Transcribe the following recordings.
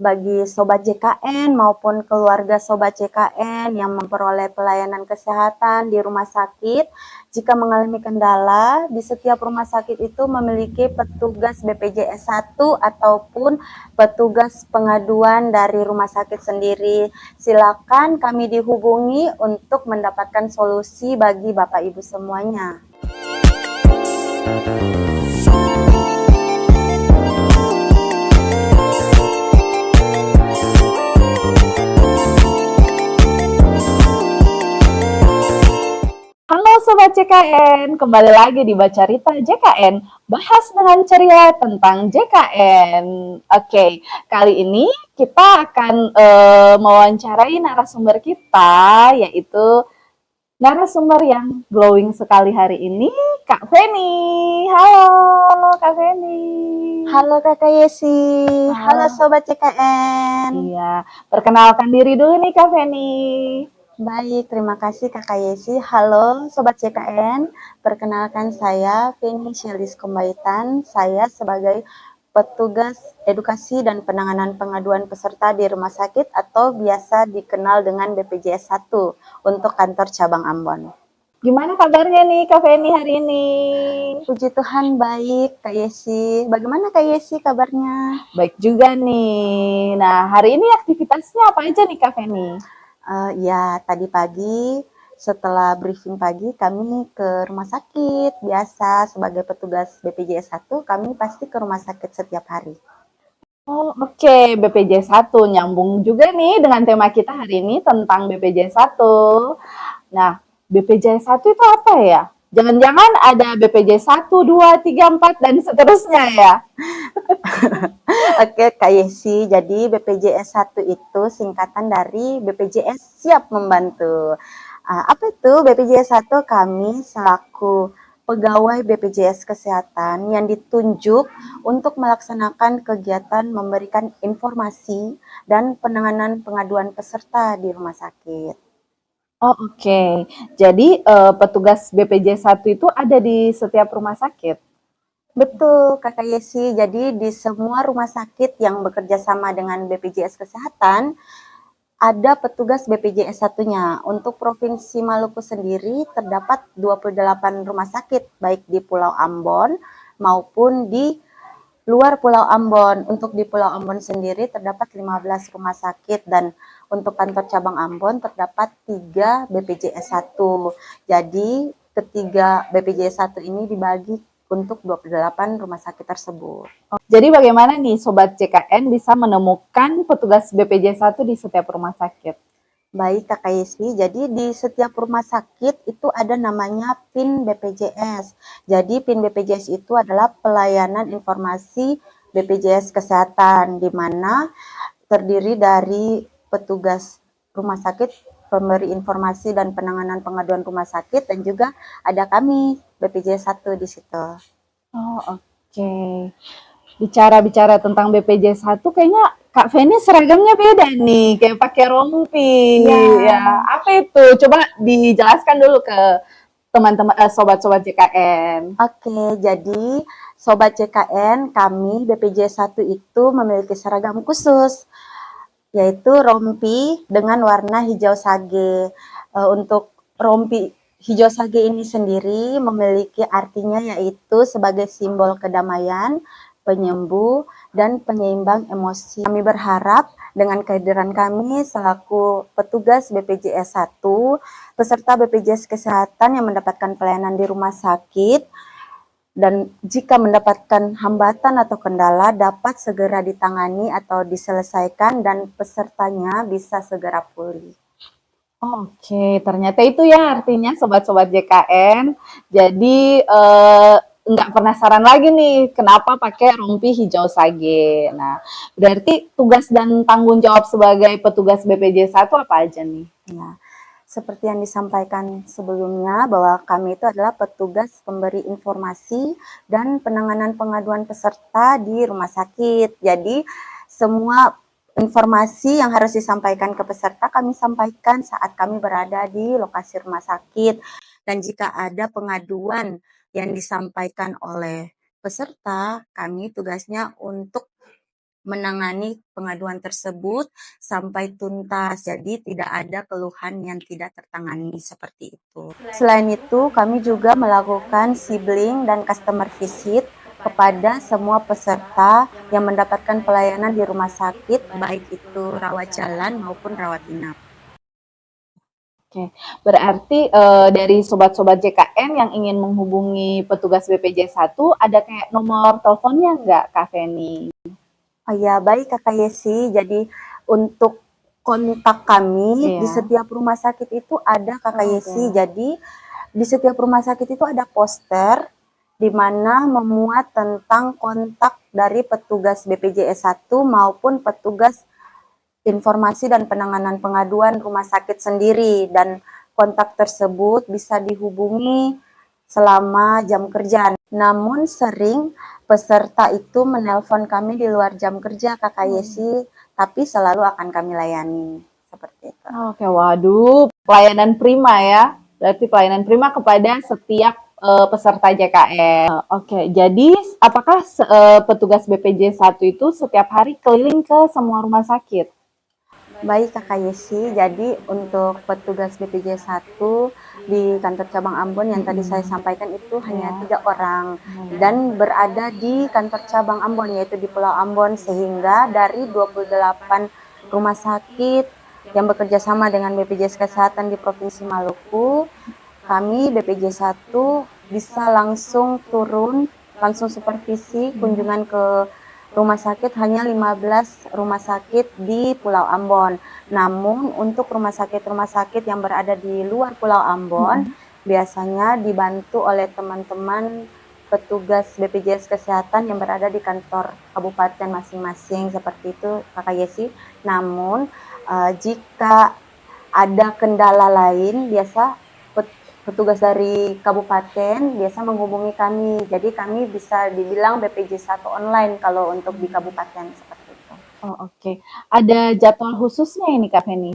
bagi Sobat JKN maupun keluarga Sobat JKN yang memperoleh pelayanan kesehatan di rumah sakit, jika mengalami kendala, di setiap rumah sakit itu memiliki petugas BPJS 1 ataupun petugas pengaduan dari rumah sakit sendiri. Silakan kami dihubungi untuk mendapatkan solusi bagi Bapak Ibu semuanya. Halo Sobat JKN, kembali lagi di Bacarita JKN, bahas dengan ceria tentang JKN. Oke, kali ini kita akan mewawancarai narasumber kita, yaitu narasumber yang glowing sekali hari ini, Kak Feni. Halo Kak Feni. Halo Kakak Yesi, halo Halo. Sobat JKN. Iya, perkenalkan diri dulu nih Kak Feni. Baik, terima kasih Kakak Yesi. Halo Sobat JKN, perkenalkan saya Feni Shelis Kombaitan. Saya sebagai petugas edukasi dan penanganan pengaduan peserta di rumah sakit atau biasa dikenal dengan BPJS 1 untuk kantor cabang Ambon. Gimana kabarnya nih Kak Feni hari ini? Puji Tuhan baik Kak Yesi. Bagaimana Kak Yesi kabarnya? Baik juga nih. Nah, hari ini aktivitasnya apa aja nih Kak Feni? Ya, tadi pagi setelah briefing pagi kami ke rumah sakit. Biasa sebagai petugas BPJS 1 kami pasti ke rumah sakit setiap hari. Oh, oke, BPJS 1 nyambung juga nih dengan tema kita hari ini tentang BPJS 1. Nah, BPJS 1 itu apa ya? Jangan-jangan ada BPJS 1, 2, 3, 4 dan seterusnya ya? Oke, Kak Yesi. Jadi BPJS 1 itu singkatan dari BPJS Siap Membantu. Apa itu BPJS 1? Kami selaku pegawai BPJS Kesehatan yang ditunjuk untuk melaksanakan kegiatan memberikan informasi dan penanganan pengaduan peserta di rumah sakit. Oh, oke. Jadi petugas BPJS 1 itu ada di setiap rumah sakit? Betul, Kakak Yesi. Jadi di semua rumah sakit yang bekerja sama dengan BPJS Kesehatan, ada petugas BPJS 1-nya. Untuk Provinsi Maluku sendiri terdapat 28 rumah sakit, baik di Pulau Ambon maupun di luar Pulau Ambon. Untuk di Pulau Ambon sendiri terdapat 15 rumah sakit dan untuk kantor cabang Ambon terdapat 3 BPJS 1. Jadi ketiga BPJS 1 ini dibagi untuk 28 rumah sakit tersebut. Jadi bagaimana nih Sobat CKN bisa menemukan petugas BPJS 1 di setiap rumah sakit? Baik Kakak Yesi, jadi di setiap rumah sakit itu ada namanya PIN BPJS. Jadi PIN BPJS itu adalah pelayanan informasi BPJS Kesehatan, di mana terdiri dari petugas rumah sakit, pemberi informasi dan penanganan pengaduan rumah sakit, dan juga ada kami BPJS 1 di situ. Oh, oke. Bicara-bicara tentang BPJS 1 kayaknya Kak Feni seragamnya beda nih, kayak pakai rompi. Ya, Ya, apa itu? Coba dijelaskan dulu ke teman-teman sobat-sobat JKN. oke, jadi Sobat JKN, kami BPJS 1 itu memiliki seragam khusus, yaitu rompi dengan warna hijau sage. Untuk rompi hijau sage ini sendiri memiliki artinya yaitu sebagai simbol kedamaian, penyembuh, dan penyeimbang emosi. Kami berharap dengan kehadiran kami selaku petugas BPJS 1, peserta BPJS Kesehatan yang mendapatkan pelayanan di rumah sakit, dan jika mendapatkan hambatan atau kendala dapat segera ditangani atau diselesaikan dan pesertanya bisa segera pulih. Oke, ternyata itu ya artinya sobat-sobat JKN. Jadi nggak penasaran lagi nih kenapa pakai rompi hijau sage. Nah, berarti tugas dan tanggung jawab sebagai petugas BPJS 1 apa aja nih? Ya, seperti yang disampaikan sebelumnya bahwa kami itu adalah petugas pemberi informasi dan penanganan pengaduan peserta di rumah sakit. Jadi semua informasi yang harus disampaikan ke peserta kami sampaikan saat kami berada di lokasi rumah sakit. Dan jika ada pengaduan yang disampaikan oleh peserta, kami tugasnya untuk menangani pengaduan tersebut sampai tuntas. Jadi tidak ada keluhan yang tidak tertangani seperti itu. Selain itu, kami juga melakukan sibling dan customer visit kepada semua peserta yang mendapatkan pelayanan di rumah sakit, baik itu rawat jalan maupun rawat inap. Oke, berarti dari sobat-sobat JKN yang ingin menghubungi petugas BPJ 1, ada kayak nomor teleponnya nggak, Kak Feni? Oh ya, baik Kakak Yesi. Jadi untuk kontak kami di Iya. setiap rumah sakit itu ada Kakak Oh, Yesi. oke. Jadi di setiap rumah sakit itu ada poster di mana memuat tentang kontak dari petugas BPJS 1 maupun petugas informasi dan penanganan pengaduan rumah sakit sendiri, dan kontak tersebut bisa dihubungi selama jam kerja. Namun sering peserta itu menelpon kami di luar jam kerja Kakak Yesi, tapi selalu akan kami layani. Seperti itu. Oke, waduh, pelayanan prima ya. Berarti pelayanan prima kepada setiap peserta JKN. Oke, jadi apakah petugas BPJ 1 itu setiap hari keliling ke semua rumah sakit? Baik Kakak Yesi, jadi untuk petugas BPJ 1 di kantor cabang Ambon yang tadi saya sampaikan itu hanya Ya. 3 orang dan berada di kantor cabang Ambon, yaitu di Pulau Ambon, sehingga dari 28 rumah sakit yang bekerja sama dengan BPJS Kesehatan di Provinsi Maluku, kami BPJ 1 bisa langsung turun, langsung supervisi kunjungan ke rumah sakit hanya 15 rumah sakit di Pulau Ambon. Namun untuk rumah sakit yang berada di luar Pulau Ambon, biasanya dibantu oleh teman-teman petugas BPJS Kesehatan yang berada di kantor kabupaten masing-masing, seperti itu Kakak Yesi. Namun jika ada kendala lain, biasa petugas dari kabupaten biasa menghubungi kami. Jadi kami bisa dibilang BPJ 1 online kalau untuk di kabupaten, seperti itu. Oh, oke. Ada jadwal khususnya ini, Kak Feni?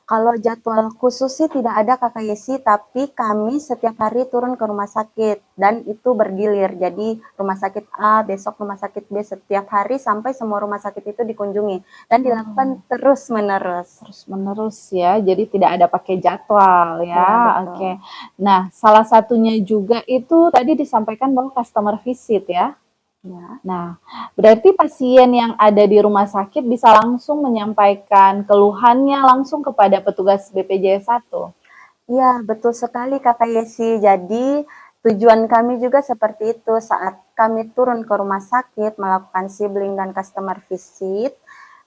Kalau jadwal khusus sih tidak ada Kakak Yesi, tapi kami setiap hari turun ke rumah sakit dan itu bergilir. Jadi rumah sakit A, besok rumah sakit B, setiap hari sampai semua rumah sakit itu dikunjungi dan dilakukan terus-menerus. Terus-menerus ya, jadi tidak ada pakai jadwal Ya, ya. betul. Oke. Nah, salah satunya juga itu tadi disampaikan bahwa customer visit ya. Ya. Nah, berarti pasien yang ada di rumah sakit bisa langsung menyampaikan keluhannya langsung kepada petugas BPJS 1. Iya, betul sekali Kakak Yesi. Jadi tujuan kami juga seperti itu, saat kami turun ke rumah sakit melakukan sibling dan customer visit.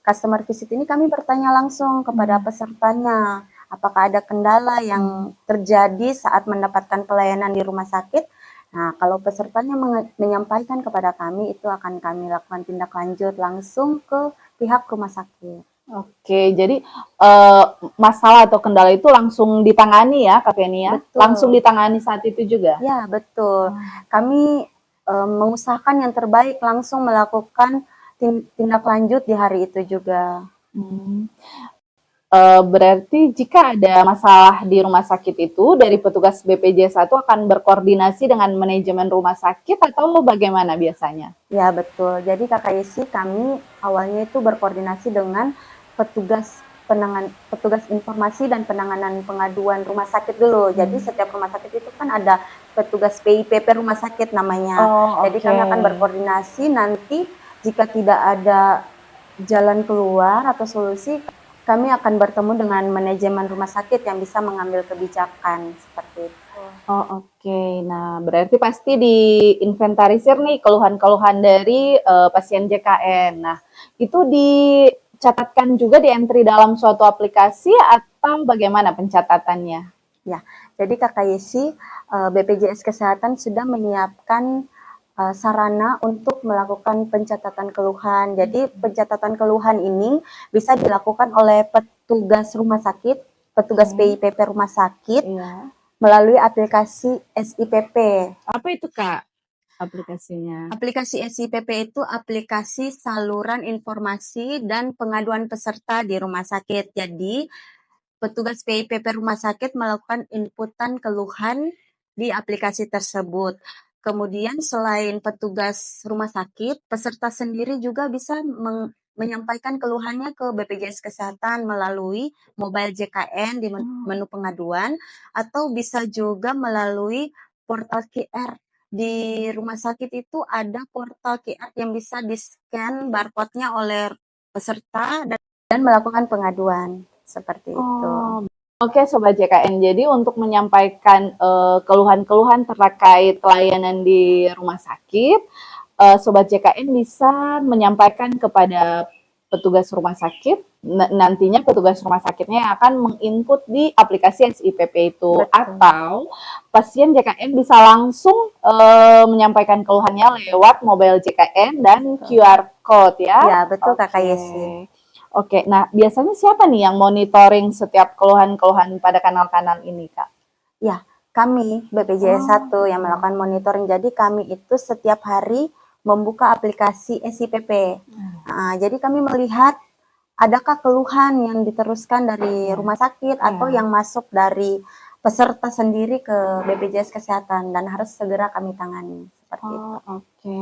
Customer visit ini kami bertanya langsung kepada pesertanya, apakah ada kendala yang terjadi saat mendapatkan pelayanan di rumah sakit. Nah, kalau pesertanya menyampaikan kepada kami, itu akan kami lakukan tindak lanjut langsung ke pihak rumah sakit. Oke, jadi masalah atau kendala itu langsung ditangani ya, Kak Feni ya? Betul. Langsung ditangani saat itu juga? Ya, betul. Kami mengusahakan yang terbaik, langsung melakukan tindak lanjut di hari itu juga. Hmm. Berarti jika ada masalah di rumah sakit itu, dari petugas BPJ 1 akan berkoordinasi dengan manajemen rumah sakit atau bagaimana biasanya? Ya, betul. Jadi Kakak Yesi, kami awalnya itu berkoordinasi dengan petugas informasi dan penanganan pengaduan rumah sakit dulu. Jadi setiap rumah sakit itu kan ada petugas PIPP rumah sakit namanya. Oh, Jadi kami akan oke. berkoordinasi, nanti jika tidak ada jalan keluar atau solusi, kami akan bertemu dengan manajemen rumah sakit yang bisa mengambil kebijakan seperti itu. Oh, oke. Nah, berarti pasti diinventarisir nih keluhan-keluhan dari pasien JKN. Nah, itu dicatatkan juga di entry dalam suatu aplikasi atau bagaimana pencatatannya? Ya, jadi Kakak Yesi, BPJS Kesehatan sudah menyiapkan sarana untuk melakukan pencatatan keluhan. Jadi pencatatan keluhan ini bisa dilakukan oleh petugas rumah sakit, petugas PIPP rumah sakit Iya. melalui aplikasi SIPP. Apa itu, Kak, aplikasinya? Aplikasi SIPP itu aplikasi saluran informasi dan pengaduan peserta di rumah sakit. Jadi petugas PIPP rumah sakit melakukan inputan keluhan di aplikasi tersebut. Kemudian selain petugas rumah sakit, peserta sendiri juga bisa menyampaikan keluhannya ke BPJS Kesehatan melalui mobile JKN di menu pengaduan, atau bisa juga melalui portal QR. Di rumah sakit itu ada portal QR yang bisa di-scan barcode-nya oleh peserta dan melakukan pengaduan, seperti itu. Oh, oke Sobat JKN. Jadi untuk menyampaikan keluhan-keluhan terkait pelayanan di rumah sakit, Sobat JKN bisa menyampaikan kepada petugas rumah sakit. Nantinya petugas rumah sakitnya yang akan menginput di aplikasi SIPP itu. Betul. Atau pasien JKN bisa langsung menyampaikan keluhannya lewat mobile JKN dan QR code ya. Ya, betul Kakak Oke. Yesi. Oke, nah biasanya siapa nih yang monitoring setiap keluhan-keluhan pada kanal-kanal ini, Kak? Ya, kami BPJS 1 yang melakukan monitoring. Jadi kami itu setiap hari membuka aplikasi SIPP. Jadi kami melihat adakah keluhan yang diteruskan dari rumah sakit atau yang masuk dari peserta sendiri ke BPJS Kesehatan dan harus segera kami tangani. Seperti itu. Oke.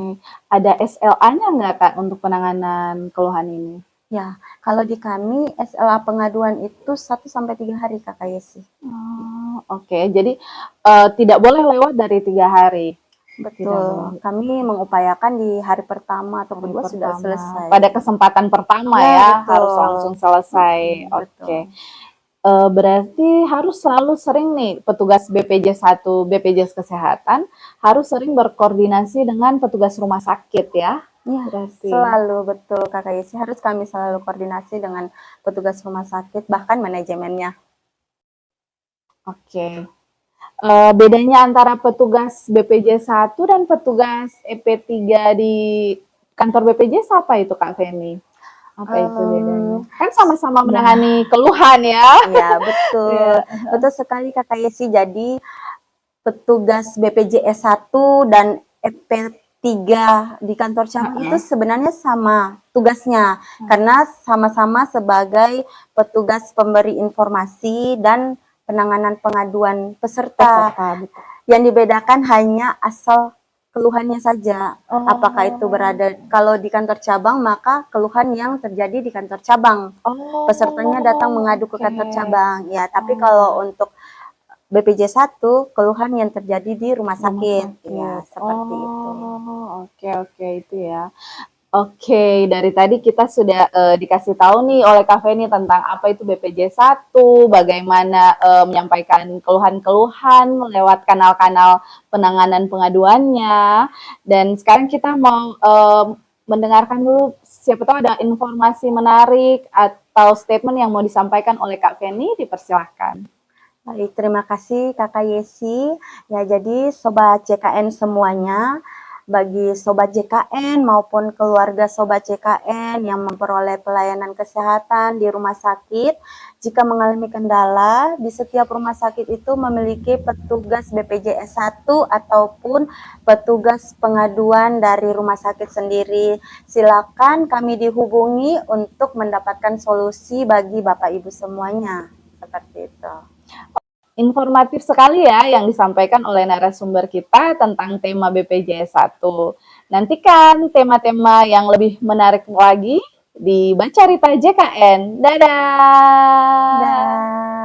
Ada SLA-nya nggak, Kak, untuk penanganan keluhan ini? Ya, kalau di kami SLA pengaduan itu 1-3 hari Kakak Yesi. Oke. Jadi tidak boleh lewat dari 3 hari. Betul, kami mengupayakan di hari pertama atau kedua sudah selesai. Pada kesempatan pertama Ya, ya, betul. harus langsung selesai. Betul. Oke. Berarti harus selalu sering nih petugas BPJS 1, BPJS Kesehatan harus sering berkoordinasi dengan petugas rumah sakit ya. Iya, Berarti. selalu betul Kakak Yesi, harus kami selalu koordinasi dengan petugas rumah sakit bahkan manajemennya. Oke. Bedanya antara petugas BPJS 1 dan petugas EP3 di kantor BPJS apa itu Kak Feni? Apa itu bedanya? Kan sama-sama menangani keluhan ya. Iya, betul. Betul sekali Kakak Yesi. Jadi petugas BPJS 1 dan EP3 di kantor cabang itu sebenarnya sama tugasnya, karena sama-sama sebagai petugas pemberi informasi dan penanganan pengaduan peserta. Yang dibedakan hanya asal keluhannya saja. Apakah itu berada, kalau di kantor cabang maka keluhan yang terjadi di kantor cabang. Pesertanya datang mengadu ke kantor cabang. Ya, tapi kalau untuk BPJS 1 keluhan yang terjadi di rumah sakit. Ya, seperti itu. Oke, itu ya. Oke, dari tadi kita sudah dikasih tahu nih oleh Kak Feni tentang apa itu BPJS 1, bagaimana menyampaikan keluhan-keluhan lewat kanal-kanal penanganan pengaduannya. Dan sekarang kita mau mendengarkan dulu, siapa tahu ada informasi menarik atau statement yang mau disampaikan oleh Kak Feni, dipersilahkan. Baik, terima kasih Kakak Yesi. Ya, jadi Sobat JKN semuanya, bagi Sobat JKN maupun keluarga Sobat JKN yang memperoleh pelayanan kesehatan di rumah sakit, jika mengalami kendala, di setiap rumah sakit itu memiliki petugas BPJS 1 ataupun petugas pengaduan dari rumah sakit sendiri. Silakan kami dihubungi untuk mendapatkan solusi bagi Bapak Ibu semuanya. Seperti itu. Informatif sekali ya yang disampaikan oleh narasumber kita tentang tema BPJS 1. Nantikan tema-tema yang lebih menarik lagi di Bacarita JKN. Dadah! Dadah!